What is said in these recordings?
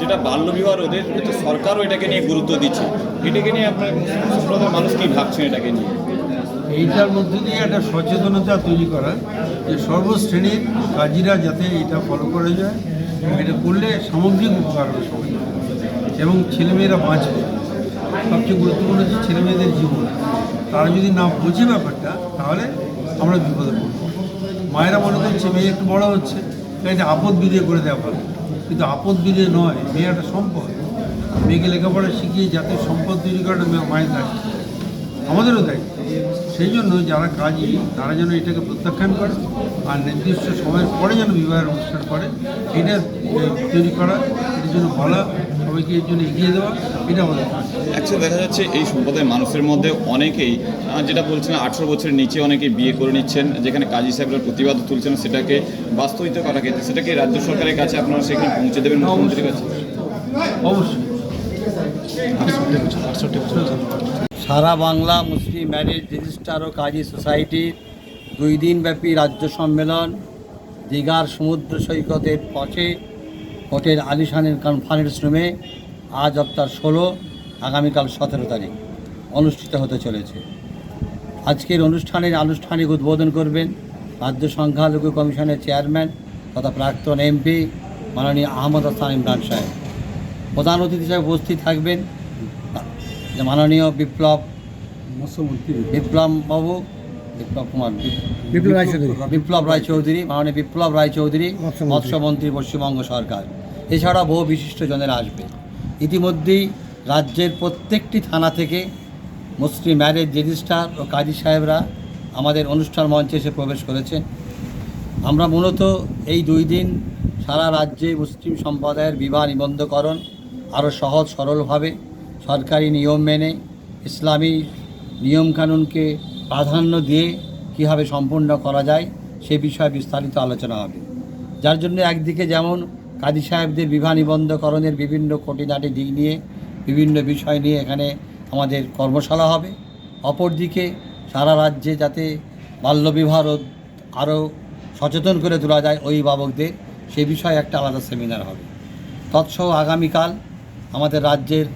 যেটা বাল্যবিবাহ রোধের সরকারও এটাকে নিয়ে গুরুত্ব দিচ্ছে, এটাকে নিয়ে আপনার সম্প্রদায়ের মানুষ কী ভাবছেন এটাকে নিয়ে? এইটার মধ্যে দিয়ে একটা সচেতনতা তৈরি করা যে সর্বশ্রেণীর কাজীরা যাতে এটা ফলো করা যায়, এটা করলে সামগ্রিক উপকার হবে সবাই এবং ছেলেমেয়েরা বাঁচবে। সবচেয়ে গুরুত্বপূর্ণ হচ্ছে ছেলেমেয়েদের জীবন। তারা যদি না বোঝে ব্যাপারটা তাহলে আমরা বিপদে পড়ব। মায়েরা মনে করছে মেয়ে একটু বড় হচ্ছে, এটা আপদ বিধে করে দেওয়া ভালো, কিন্তু আপদ বিধে নয়, মেয়ে একটা সম্পদ। মেয়েকে লেখাপড়া শিখিয়ে জাতির সম্পদ তৈরি করাটা মায়ের দায়িত্ব, আমাদেরও দায়িত্ব। সেই জন্য যারা কাজী তারা যেন এটাকে প্রত্যাখ্যান করে আর নির্দিষ্ট সময়ের পরে যেন বিবাহের অনুষ্ঠান করে, এটা তৈরি করা, এটার জন্য বলা, সবাইকে এর জন্য এগিয়ে দেওয়া, এটা আমাদের কাজ। অ্যাকচুয়ালি দেখা যাচ্ছে এই সম্প্রদায়ের মানুষের মধ্যে অনেকেই যেটা বলছেন 18 বছরের নিচে অনেকেই বিয়ে করে নিচ্ছেন, যেখানে কাজী সাহেবরা প্রতিবাদ তুলছেন সেটাকে বাস্তবিত করার ক্ষেত্রে সেটাকে রাজ্য সরকারের কাছে আপনারা সেখানে পৌঁছে দেবেন মুখ্যমন্ত্রীর কাছে? অবশ্যই। সারা বাংলা মুসলিম ম্যারেজ রেজিস্ট্রার ও কাজী সোসাইটির 2 দিনব্যাপী রাজ্য সম্মেলন দীঘার সমুদ্র সৈকতের পথে হোটেল আলিশানের কনফারেন্স রুমে আজ অক্টোবর 16, আগামীকাল 17 তারিখ অনুষ্ঠিত হতে চলেছে। আজকের অনুষ্ঠানের আনুষ্ঠানিক উদ্বোধন করবেন রাজ্য সংখ্যালঘু কমিশনের চেয়ারম্যান তথা প্রাক্তন এমপি মাননীয় আহমদ হাসান ইমরান সাহেব। প্রধান অতিথি হিসেবে উপস্থিত থাকবেন মাননীয় বিপ্লব রায়চৌধুরী, মাননীয় বিপ্লব রায়চৌধুরী, মৎস্যমন্ত্রী পশ্চিমবঙ্গ সরকার। এছাড়া বহু বিশিষ্টজনেরা আসবে। ইতিমধ্যেই রাজ্যের প্রত্যেকটি থানা থেকে মুসলিম ম্যারেজ রেজিস্ট্রার ও কাজী সাহেবরা আমাদের অনুষ্ঠান মঞ্চে এসে প্রবেশ করেছেন। আমরা মূলত এই 2 দিন সারা রাজ্যে মুসলিম সম্প্রদায়ের বিবাহ নিবন্ধকরণ আরও সহজ সরলভাবে সরকারি নিয়ম মেনে ইসলামী নিয়মকানুনকে প্রাধান্য দিয়ে কীভাবে সম্পূর্ণ করা যায় সে বিষয়ে বিস্তারিত আলোচনা হবে। যার জন্য একদিকে যেমন কাজী সাহেবদের বিবাহ নিবন্ধকরণের বিভিন্ন খুঁটিনাটি দিক নিয়ে বিভিন্ন বিষয় নিয়ে এখানে আমাদের কর্মশালা হবে, অপরদিকে সারা রাজ্যে যাতে বাল্যবিবাহ আরও সচেতন করে তোলা যায় অভিভাবকদের, সে বিষয়ে একটা আলাদা সেমিনার হবে। তৎসহ আগামীকাল আমাদের রাজ্যের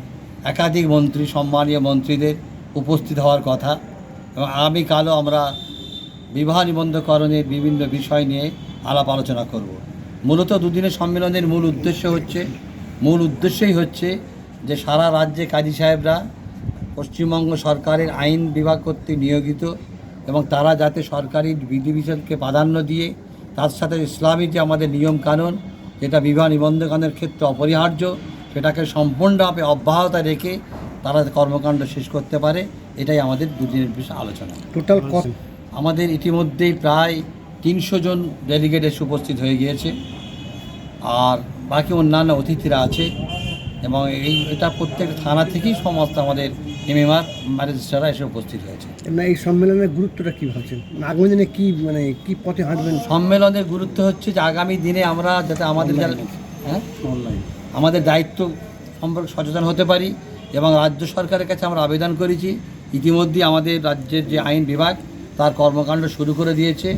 একাধিক মন্ত্রী, সম্মানীয় মন্ত্রীদের উপস্থিত হওয়ার কথা এবং আগামীকালও আমরা বিবাহ নিবন্ধকরণের বিভিন্ন বিষয় নিয়ে আলাপ আলোচনা করব। মূলত 2 দিনের সম্মেলনের মূল উদ্দেশ্যই হচ্ছে যে সারা রাজ্যে কাজী সাহেবরা পশ্চিমবঙ্গ সরকারের আইন বিভাগ কর্তৃক নিয়োজিত এবং তারা যাতে সরকারি বিধিবিধানকে প্রাধান্য দিয়ে তার সাথে ইসলামী যে আমাদের নিয়মকানুন যেটা বিবাহ নিবন্ধকরণের ক্ষেত্রে অপরিহার্য, সেটাকে সম্পূর্ণভাবে অব্যাহত রেখে তারা কর্মকাণ্ড শেষ করতে পারে, এটাই আমাদের 2 দিনের বিষয় আলোচনা। টোটাল আমাদের ইতিমধ্যেই প্রায় 300 জন ডেলিগেট এসে উপস্থিত হয়ে গিয়েছে আর বাকি অন্যান্য অতিথিরা আছে এবং এটা প্রত্যেক থানা থেকেই সমস্ত আমাদের এমএমআর ম্যাজিস্ট্রেটরা এসে উপস্থিত হয়েছে। এই সম্মেলনের গুরুত্বটা কী ভাবছেন? আগামী দিনে কী পথে হাঁটবেন? সম্মেলনের গুরুত্ব হচ্ছে যে আগামী দিনে আমরা যাতে আমাদের আমাদের দায়িত্ব সম্পর্কে সচেতন হতে পারি এবং রাজ্য সরকারের কাছে আমরা আবেদন করেছি। ইতিমধ্যেই আমাদের রাজ্যের যে আইন বিভাগ তার কর্মকাণ্ড শুরু করে দিয়েছে।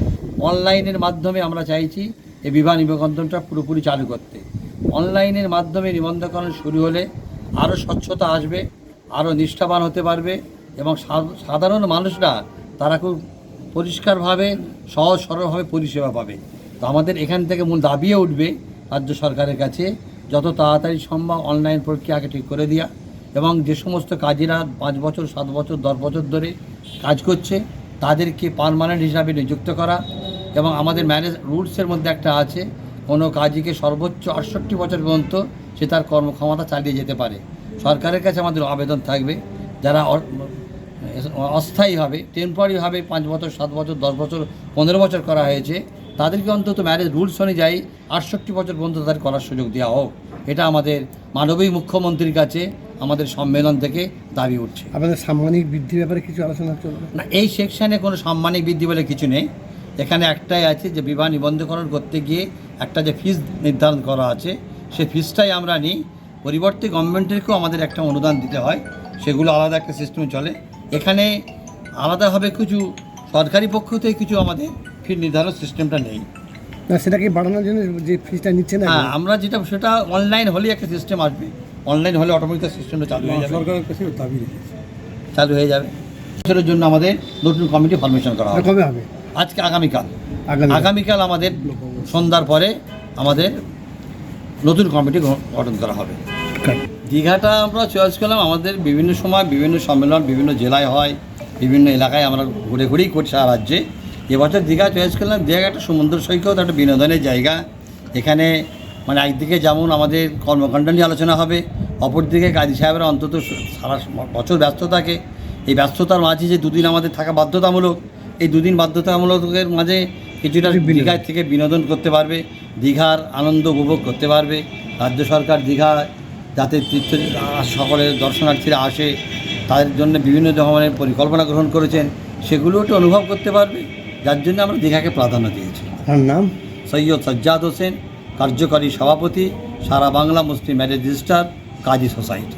অনলাইনের মাধ্যমে আমরা চাইছি এই বিবাহ নিবন্ধনটা পুরোপুরি চালু করতে। অনলাইনের মাধ্যমে নিবন্ধকরণ শুরু হলে আরও স্বচ্ছতা আসবে, আরও নিষ্ঠাবান হতে পারবে এবং সাধারণ মানুষরা তারা খুব পরিষ্কারভাবে সহজ সরলভাবে পরিষেবা পাবে। তো আমাদের এখান থেকে মূল দাবিয়ে উঠবে রাজ্য সরকারের কাছে যত তাড়াতাড়ি সম্ভব অনলাইন প্রক্রিয়াকে ঠিক করে দেওয়া এবং যে সমস্ত কাজীরা 5 বছর 7 বছর 10 বছর ধরে কাজ করছে তাদেরকে পার্মানেন্ট হিসাবে নিযুক্ত করা এবং আমাদের ম্যারেজ রুলসের মধ্যে একটা আছে কোনো কাজীকে সর্বোচ্চ 68 বছর পর্যন্ত সে তার কর্মক্ষমতা চালিয়ে যেতে পারে। সরকারের কাছে আমাদের আবেদন থাকবে যারা অস্থায়ীভাবে টেম্পোরারিভাবে 5 বছর 7 বছর 10 বছর 15 বছর করা হয়েছে তাদেরকে অন্তত ম্যারেজ রুলস অনুযায়ী 68 বছর পর্যন্ত তাদের করার সুযোগ দেওয়া হোক। এটা আমাদের মাননীয় মুখ্যমন্ত্রীর কাছে আমাদের সম্মেলন থেকে দাবি উঠছে। আপনাদের সাম্মানিক বৃদ্ধির ব্যাপারে কিছু আলোচনা চলবে না? এই সেকশানে কোনো সাম্মানিক বৃদ্ধি বলে কিছু নেই। এখানে একটাই আছে যে বিবাহ নিবন্ধকরণ করতে গিয়ে একটা যে ফিস নির্ধারণ করা আছে সেই ফিসটাই আমরা নিই। পরিবর্তে গভর্নমেন্টেরকেও আমাদের একটা অনুদান দিতে হয়, সেগুলো আলাদা একটা সিস্টেম চলে। এখানে আলাদাভাবে কিছু সরকারি পক্ষ থেকে কিছু আমাদের ফি নির্ধারণ সিস্টেমটা নেই। না সেটাকে বাড়ানোর জন্য যে ফিজটা নিচ্ছে না হ্যাঁ, আমরা যেটা সেটা অনলাইন হলেই একটা সিস্টেম আসবে, অনলাইন হলে অটোমেটিক সিস্টেমটা চালু হয়ে যাবে, সরকারের কাছে দাবি রেখেছে। চালু হয়ে যাবে। সেটার জন্য আমাদের নতুন কমিটি ফরমেশন করা আর হবে কবে হবে? আজকে আগামীকাল আগামী আগামীকাল আমাদের সন্ধ্যার পরে আমাদের নতুন কমিটি গঠন করা হবে। দীঘাটা আমরা চয়েস করলাম, আমাদের বিভিন্ন সময় বিভিন্ন সম্মেলন বিভিন্ন জেলায় হয়, বিভিন্ন এলাকায় আমরা ঘুরে ঘুরেই করছি সারা রাজ্যে। এবছর দীঘা চয়েস করলাম, দীঘা একটা সমুদ্র সৈকত, একটা বিনোদনের জায়গা। এখানে মানে একদিকে যেমন আমাদের কর্মকাণ্ড নিয়ে আলোচনা হবে, অপরদিকে কাজী সাহেবরা অন্তত সারা বছর ব্যস্ত থাকে। এই ব্যস্ততার মাঝে যে দুদিন আমাদের থাকা বাধ্যতামূলক, এই দুদিন বাধ্যতামূলকের মাঝে কিছুটা দীঘার থেকে বিনোদন করতে পারবে, দীঘার আনন্দ উপভোগ করতে পারবে। রাজ্য সরকার দীঘা যাতে তীর্থ সকলের দর্শনার্থীরা আসে তাদের জন্য বিভিন্ন ধরনের পরিকল্পনা গ্রহণ করেছেন, সেগুলোও একটু অনুভব করতে পারবে, যার জন্য আমরা দীঘাকে প্রাধান্য দিয়েছি। তার নাম সৈয়দ সাজ্জাদ হোসেন, কার্যকারী সভাপতি, সারা বাংলা মুসলিম ম্যারেজ রেজিস্ট্রার, কাজী সোসাইটি।